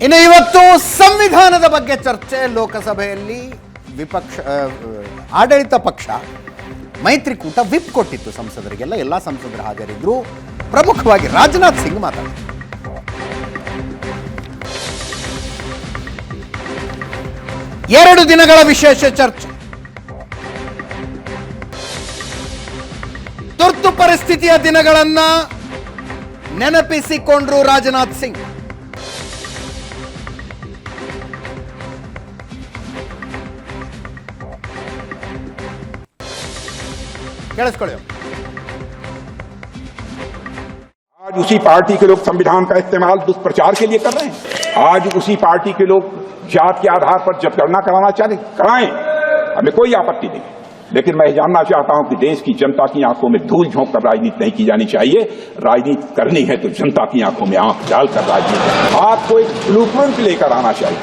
ಇನ್ನು ಇವತ್ತು ಸಂವಿಧಾನದ ಬಗ್ಗೆ ಚರ್ಚೆ ಲೋಕಸಭೆಯಲ್ಲಿ ವಿಪಕ್ಷ ಆಡಳಿತ ಪಕ್ಷ ಮೈತ್ರಿಕೂಟ ವಿಪ್ ಕೊಟ್ಟಿತ್ತು ಸಂಸದರಿಗೆಲ್ಲ. ಎಲ್ಲ ಸಂಸದರು ಹಾಜರಿದ್ದರು. ಪ್ರಮುಖವಾಗಿ ರಾಜನಾಥ್ ಸಿಂಗ್ ಮಾತಾಡಿದರು. ಎರಡು ದಿನಗಳ ವಿಶೇಷ ಚರ್ಚೆ. ತುರ್ತು ಪರಿಸ್ಥಿತಿಯ ದಿನಗಳನ್ನ ನೆನಪಿಸಿಕೊಂಡ್ರು ರಾಜನಾಥ್ ಸಿಂಗ್. ಕೇಳಿಸ್ಕೊಳ್ಳಿ. आज उसी पार्टी के लोग संविधान का इस्तेमाल दुष्प्रचार के लिए कर रहे हैं। आज उसी पार्टी के लोग जात के आधार पर जनगणना कराना चाहते कराएं, हमें कोई आपत्ति नहीं, लेकिन मैं जानना चाहता हूं कि देश की जनता की आंखों में धूल झोंक कर राजनीति नहीं की जानी चाहिए। राजनीति करनी है तो जनता की आंखों में आंख डालकर राजनीति। आपको एक ब्लूप्रिंट लेकर आना चाहिए,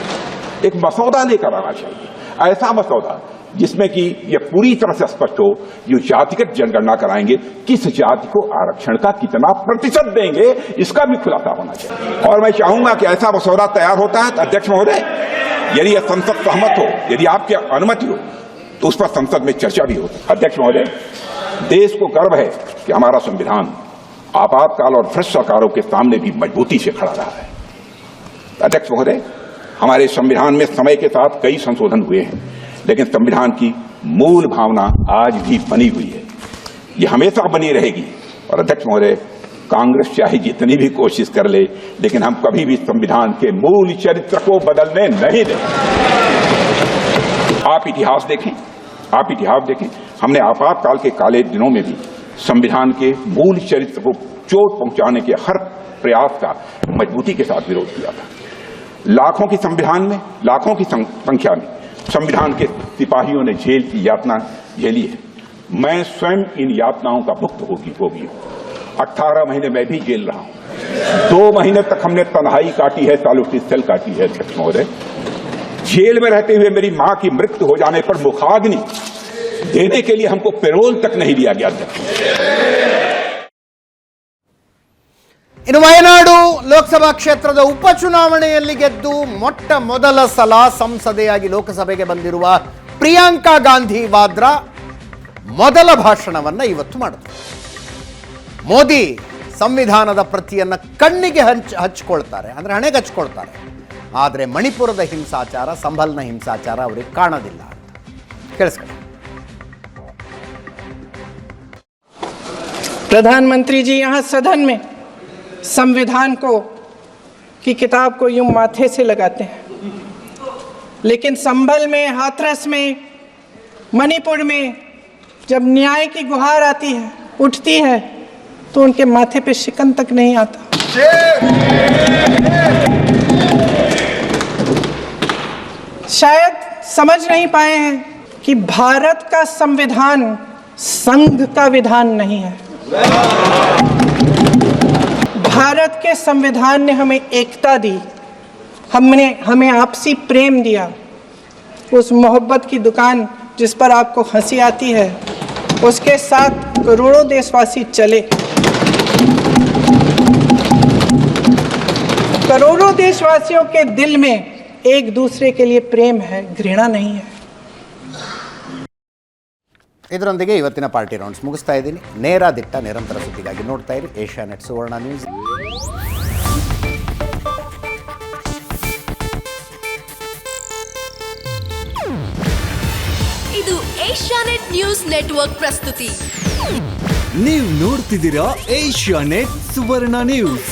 एक मसौदा लेकर आना चाहिए, ऐसा मसौदा जिसमें कि यह पूरी तरह से स्पष्ट हो, जो जातिगत जनगणना कराएंगे किस जाति को आरक्षण का कितना प्रतिशत देंगे, इसका भी खुलासा होना चाहिए। और मैं चाहूंगा कि ऐसा मसौदा तैयार होता है तो अध्यक्ष महोदय, यदि यह संसद सहमत हो, यदि आपकी अनुमति हो, तो उस पर संसद में चर्चा भी हो। अध्यक्ष महोदय, देश को गर्व है कि हमारा संविधान आपातकाल और भ्रष्ट सरकारों के सामने भी मजबूती से खड़ा रहा है। अध्यक्ष महोदय, हमारे संविधान में समय के साथ कई संशोधन हुए हैं, लेकिन संविधान की मूल भावना आज भी बनी हुई है, ये हमेशा बनी रहेगी। और अध्यक्ष महोदय, कांग्रेस चाहे जितनी भी कोशिश कर ले, लेकिन हम कभी भी संविधान के मूल चरित्र को बदलने नहीं देंगे। आप इतिहास देखें, हमने आपातकाल के काले दिनों में भी संविधान के मूल चरित्र को चोट पहुंचाने के हर प्रयास का मजबूती के साथ विरोध किया था। लाखों की संख्या में संविधान के सिपाहियों ने जेल की यातना झेली है। मैं स्वयं इन यातनाओं का भुक्त होगी 18 महीने मैं भी जेल रहा हूं। 2 महीने तक हमने तन्हाई काटी है, सॉलिट्यूड सेल काटी है। अध्यक्ष महोदय, जेल में रहते हुए मेरी मां की मृत्यु हो जाने पर मुखाग्नि देने के लिए हमको पैरोल तक नहीं दिया गया। ಇನ್ನು ವಯನಾಡು ಲೋಕಸಭಾ ಕ್ಷೇತ್ರದ ಉಪಚುನಾವಣೆಯಲ್ಲಿ ಗೆದ್ದು ಮೊಟ್ಟ ಮೊದಲ ಸಲ ಸಂಸದೆಯಾಗಿ ಲೋಕಸಭೆಗೆ ಬಂದಿರುವ ಪ್ರಿಯಾಂಕಾ ಗಾಂಧಿ ವಾದ್ರಾ ಮೊದಲ ಭಾಷಣವನ್ನು ಇವತ್ತು ಮಾಡಿದ್ರು. ಮೋದಿ ಸಂವಿಧಾನದ ಪ್ರತಿಯನ್ನು ಕಣ್ಣಿಗೆ ಹಚ್ಕೊಳ್ತಾರೆ, ಅಂದರೆ ಹಣೆಗೆ ಹಚ್ಕೊಳ್ತಾರೆ. ಆದರೆ ಮಣಿಪುರದ ಹಿಂಸಾಚಾರ, ಸಂಭಲ್ನ ಹಿಂಸಾಚಾರ ಅವರಿಗೆ ಕಾಣೋದಿಲ್ಲ ಅಂತ ಕೇಳಿಸ್ಕೊಳ್ಳಿ. प्रधानमंत्री जी यहाँ सदन में संविधान को की किताब को यूं माथे से लगाते हैं, लेकिन संभल में, हाथरस में, मणिपुर में जब न्याय की गुहार आती है, उठती है, तो उनके माथे पे शिकन तक नहीं आता। शायद समझ नहीं पाए हैं कि भारत का संविधान संघ का विधान नहीं है। भारत के संविधान ने हमें एकता दी, हमें आपसी प्रेम दिया। उस मोहब्बत की दुकान जिस पर आपको हंसी आती है, उसके साथ करोड़ों देशवासी चले। करोड़ों देशवासियों के दिल में एक दूसरे के लिए प्रेम है, घृणा नहीं है। ಇದರೊಂದಿಗೆ ಇವತ್ತಿನ ಪಾರ್ಟಿ ರೌಂಡ್ಸ್ ಮುಗಿಸ್ತಾ ಇದ್ದೀನಿ. ನೇರ ದಿಟ್ಟ ನಿರಂತರ ಸುದ್ದಿಗಾಗಿ ನೋಡ್ತಾ ಇರಿ ಏಷ್ಯಾನೆಟ್ ಸುವರ್ಣ ನ್ಯೂಸ್. ಇದು ಏಷ್ಯಾನೆಟ್ ನ್ಯೂಸ್ ನೆಟ್ವರ್ಕ್ ಪ್ರಸ್ತುತಿ. ನೀವು ನೋಡ್ತಿದ್ದೀರಾ ಏಷ್ಯಾನೆಟ್ ಸುವರ್ಣ ನ್ಯೂಸ್.